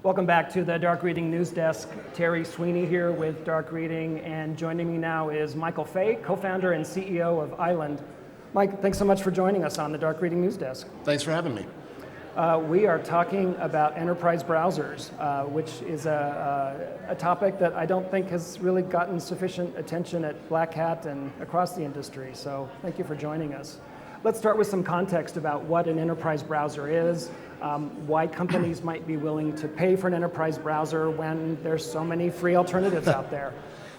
Welcome back to the Dark Reading News Desk. Terry Sweeney here with Dark Reading, and joining me now is Michael Fay, co-founder and CEO of Island. Mike, thanks so much for joining us on the Dark Reading News Desk. Thanks for having me. We are talking about enterprise browsers, which is a topic that I don't think has really gotten sufficient attention at Black Hat and across the industry, so thank you for joining us. Let's start with some context about what an enterprise browser is, why companies might be willing to pay for an enterprise browser when there's so many free alternatives out there.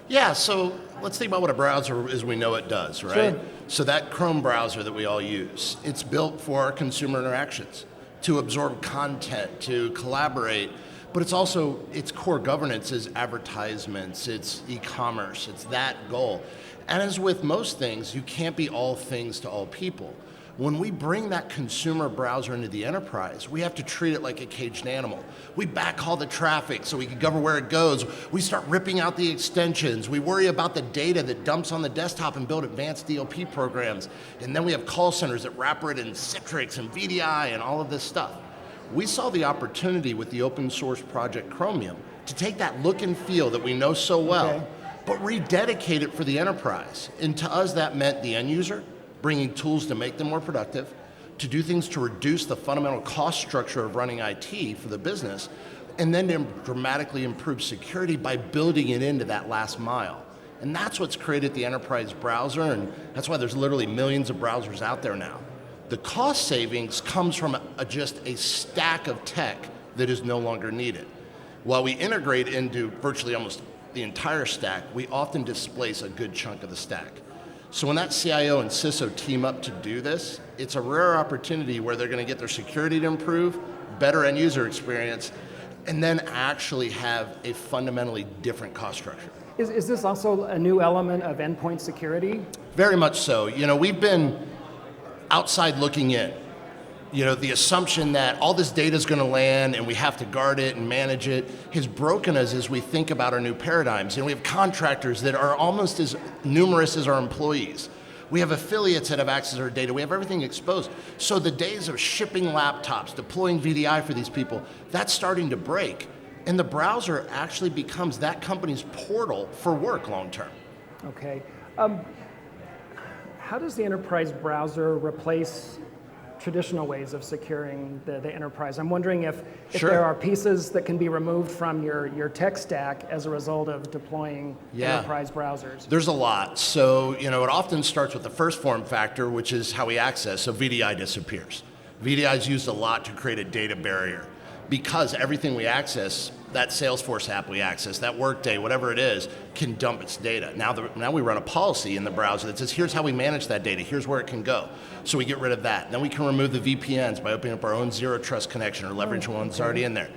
Yeah, so let's think about what a browser is we know it does, right? Sure. So that Chrome browser that we all use, it's built for consumer interactions, to absorb content, to collaborate, but it's also, its core governance is advertisements, it's e-commerce, it's that goal. And as with most things, you can't be all things to all people. When we bring that consumer browser into the enterprise, we have to treat it like a caged animal. We backhaul the traffic so we can govern where it goes. We start ripping out the extensions. We worry about the data that dumps on the desktop and build advanced DLP programs. And then we have call centers that wrap it in Citrix and VDI and all of this stuff. We saw the opportunity with the open source project Chromium to take that look and feel that we know so well, but rededicate it for the enterprise. And to us, that meant the end user, bringing tools to make them more productive, to do things to reduce the fundamental cost structure of running IT for the business, and then to dramatically improve security by building it into that last mile. And that's what's created the enterprise browser, and that's why there's literally millions of browsers out there now. The cost savings comes from just a stack of tech that is no longer needed. While we integrate into virtually almost the entire stack, we often displace a good chunk of the stack. So when that CIO and CISO team up to do this, it's a rare opportunity where they're going to get their security to improve, better end user experience, and then actually have a fundamentally different cost structure. Is this also a new element of endpoint security? Very much so. You know, we've been outside looking in. You know, the assumption that all this data is going to land and we have to guard it and manage it has broken us as we think about our new paradigms. And we have contractors that are almost as numerous as our employees. We have affiliates that have access to our data. We have everything exposed. So the days of shipping laptops, deploying VDI for these people, that's starting to break. And the browser actually becomes that company's portal for work long term. Okay. How does the enterprise browser replace traditional ways of securing the enterprise? I'm wondering if Sure. there are pieces that can be removed from your tech stack as a result of deploying enterprise browsers. There's a lot. So, you know, it often starts with the first form factor, which is how we access. So VDI disappears. VDI is used a lot to create a data barrier because everything we access, that Salesforce app we access, that Workday, whatever it is, can dump its data. Now we run a policy in the browser that says, here's how we manage that data, here's where it can go. So we get rid of that. Then we can remove the VPNs by opening up our own zero trust connection or leverage one that's already in there.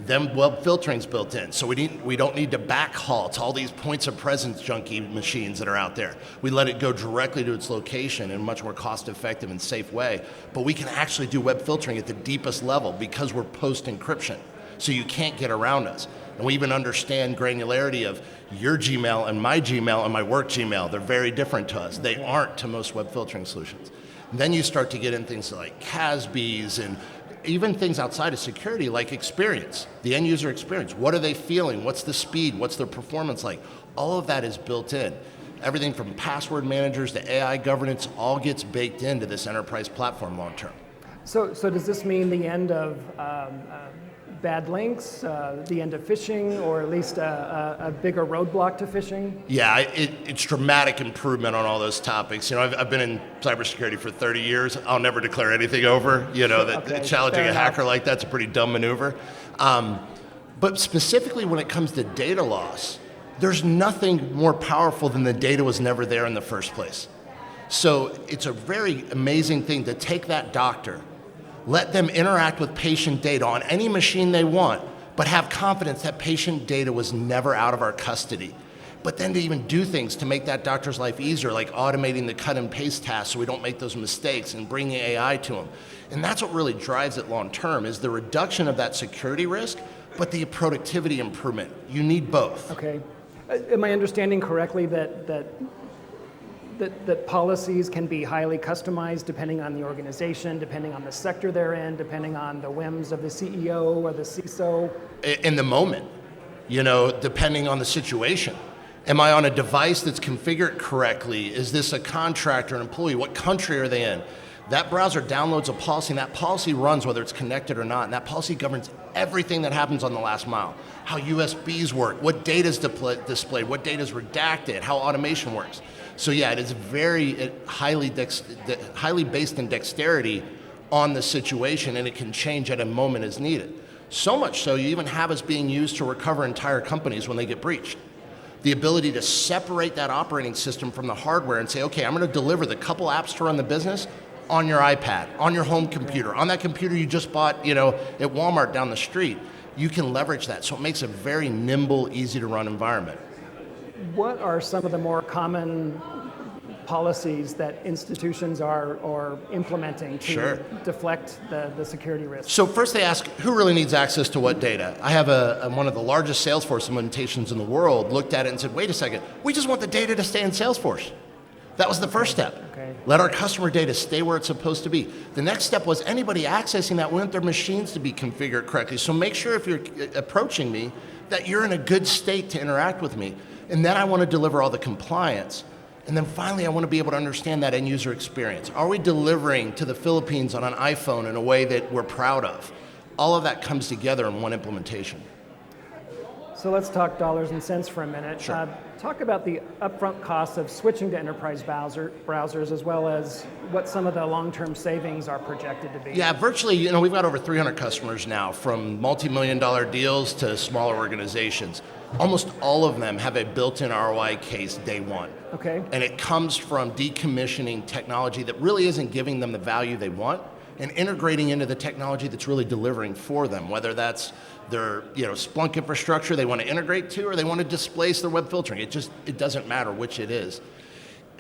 Then web filtering's built in, so we don't need to backhaul to all these points of presence junky machines that are out there. We let it go directly to its location in a much more cost-effective and safe way, but we can actually do web filtering at the deepest level because we're post-encryption, so you can't get around us. And we even understand granularity of your Gmail and my work Gmail. They're very different to us. They aren't to most web filtering solutions. And then you start to get in things like CASBs and even things outside of security like experience, the end user experience. What are they feeling? What's the speed? What's their performance like? All of that is built in. Everything from password managers to AI governance all gets baked into this enterprise platform long term. So does this mean the end of bad links, the end of phishing, or at least a bigger roadblock to phishing? Yeah, it's dramatic improvement on all those topics. You know, I've been in cybersecurity for 30 years. I'll never declare anything over. You know, that challenging a hacker like that's a pretty dumb maneuver. But specifically when it comes to data loss, there's nothing more powerful than the data was never there in the first place. So it's a very amazing thing to take that doctor, let them interact with patient data on any machine they want, but have confidence that patient data was never out of our custody. But then to even do things to make that doctor's life easier, like automating the cut and paste tasks so we don't make those mistakes and bringing AI to them. And that's what really drives it long term, is the reduction of that security risk, but the productivity improvement. You need both. Okay. Am I understanding correctly that that policies can be highly customized depending on the organization, depending on the sector they're in, depending on the whims of the CEO or the CISO? In the moment, depending on the situation. Am I on a device that's configured correctly? Is this a contractor, an employee? What country are they in? That browser downloads a policy, and that policy runs whether it's connected or not, and that policy governs everything that happens on the last mile. How USBs work, what data is displayed, what data is redacted, how automation works. So yeah, it is very highly based in dexterity on the situation, and it can change at a moment as needed. So much so, you even have us being used to recover entire companies when they get breached. The ability to separate that operating system from the hardware and say, okay, I'm going to deliver the couple apps to run the business on your iPad, on your home computer, on that computer you just bought, at Walmart down the street. You can leverage that. So it makes a very nimble, easy to run environment. What are some of the more common policies that institutions are implementing to deflect the security risk? So first they ask, who really needs access to what data? I have one of the largest Salesforce implementations in the world looked at it and said, wait a second, we just want the data to stay in Salesforce. That was the first step. Okay. Let our customer data stay where it's supposed to be. The next step was anybody accessing that, we want their machines to be configured correctly. So make sure if you're approaching me that you're in a good state to interact with me. And then I want to deliver all the compliance. And then finally, I want to be able to understand that end user experience. Are we delivering to the Philippines on an iPhone in a way that we're proud of? All of that comes together in one implementation. So let's talk dollars and cents for a minute. Sure. Talk about the upfront costs of switching to enterprise browsers, as well as what some of the long-term savings are projected to be. Yeah, virtually, we've got over 300 customers now, from multi-million-dollar deals to smaller organizations. Almost all of them have a built-in ROI case day one. Okay. And it comes from decommissioning technology that really isn't giving them the value they want and integrating into the technology that's really delivering for them, whether that's their Splunk infrastructure they want to integrate to, or they want to displace their web filtering. It doesn't matter which it is.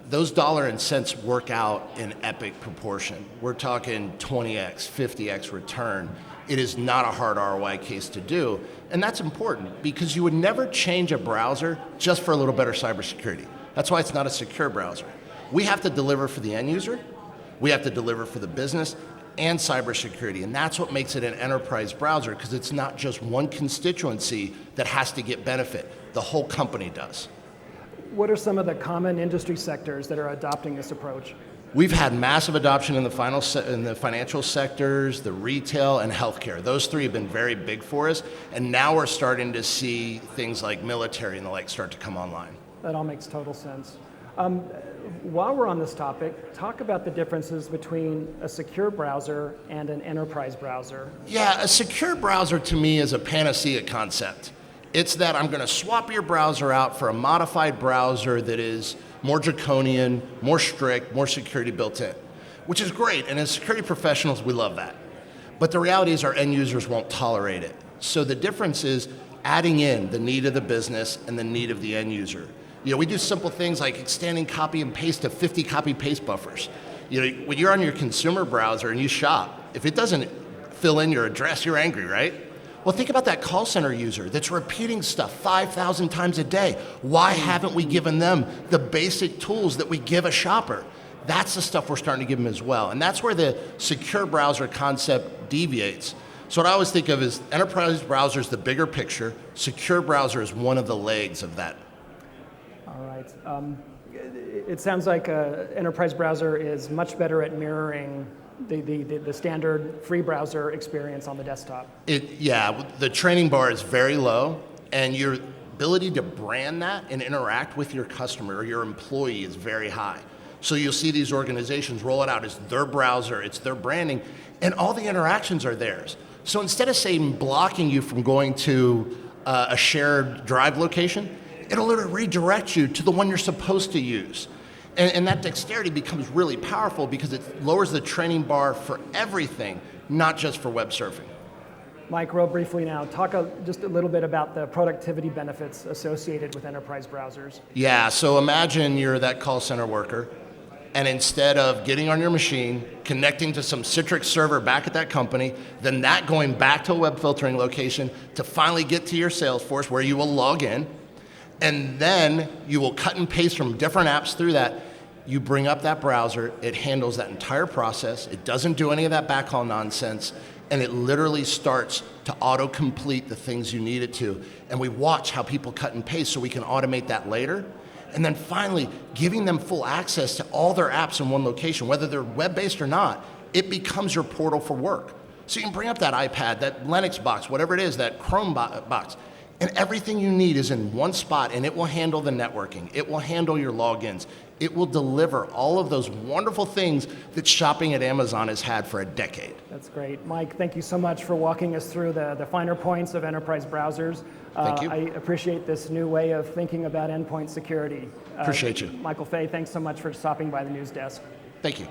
Those dollar and cents work out in epic proportion. We're talking 20x, 50x return. It is not a hard ROI case to do, and that's important because you would never change a browser just for a little better cybersecurity. That's why it's not a secure browser. We have to deliver for the end user, we have to deliver for the business, and cybersecurity, and that's what makes it an enterprise browser, because it's not just one constituency that has to get benefit. The whole company does. What are some of the common industry sectors that are adopting this approach? We've had massive adoption in the financial sectors, the retail, and healthcare. Those three have been very big for us, and now we're starting to see things like military and the like start to come online. That all makes total sense. While we're on this topic, talk about the differences between a secure browser and an enterprise browser. Yeah, a secure browser to me is a panacea concept. It's that I'm going to swap your browser out for a modified browser that is more draconian, more strict, more security built in, which is great. And as security professionals, we love that. But the reality is our end users won't tolerate it. So the difference is adding in the need of the business and the need of the end user. We do simple things like extending copy and paste to 50 copy paste buffers. When you're on your consumer browser and you shop, if it doesn't fill in your address, you're angry, right? Well, think about that call center user that's repeating stuff 5,000 times a day. Why haven't we given them the basic tools that we give a shopper? That's the stuff we're starting to give them as well. And that's where the secure browser concept deviates. So what I always think of is enterprise browser is the bigger picture. Secure browser is one of the legs of that. All right. It sounds like an enterprise browser is much better at mirroring the standard free browser experience on the desktop. The training bar is very low, and your ability to brand that and interact with your customer or your employee is very high. So you'll see these organizations roll it out as their browser, it's their branding, and all the interactions are theirs. So instead of saying blocking you from going to a shared drive location, it'll literally redirect you to the one you're supposed to use. And that dexterity becomes really powerful because it lowers the training bar for everything, not just for web surfing. Mike, real briefly now, talk just a little bit about the productivity benefits associated with enterprise browsers. Yeah, so imagine you're that call center worker, and instead of getting on your machine, connecting to some Citrix server back at that company, then that going back to a web filtering location to finally get to your Salesforce where you will log in, and then you will cut and paste from different apps through that, You bring up that browser, it handles that entire process, it doesn't do any of that backhaul nonsense, and it literally starts to auto-complete the things you need it to. And we watch how people cut and paste so we can automate that later. And then finally, giving them full access to all their apps in one location, whether they're web-based or not, it becomes your portal for work. So you can bring up that iPad, that Linux box, whatever it is, that Chrome box, and everything you need is in one spot, and it will handle the networking. It will handle your logins. It will deliver all of those wonderful things that shopping at Amazon has had for a decade. That's great. Mike, thank you so much for walking us through the finer points of enterprise browsers. Thank you. I appreciate this new way of thinking about endpoint security. Appreciate you. Michael Fay, thanks so much for stopping by the news desk. Thank you.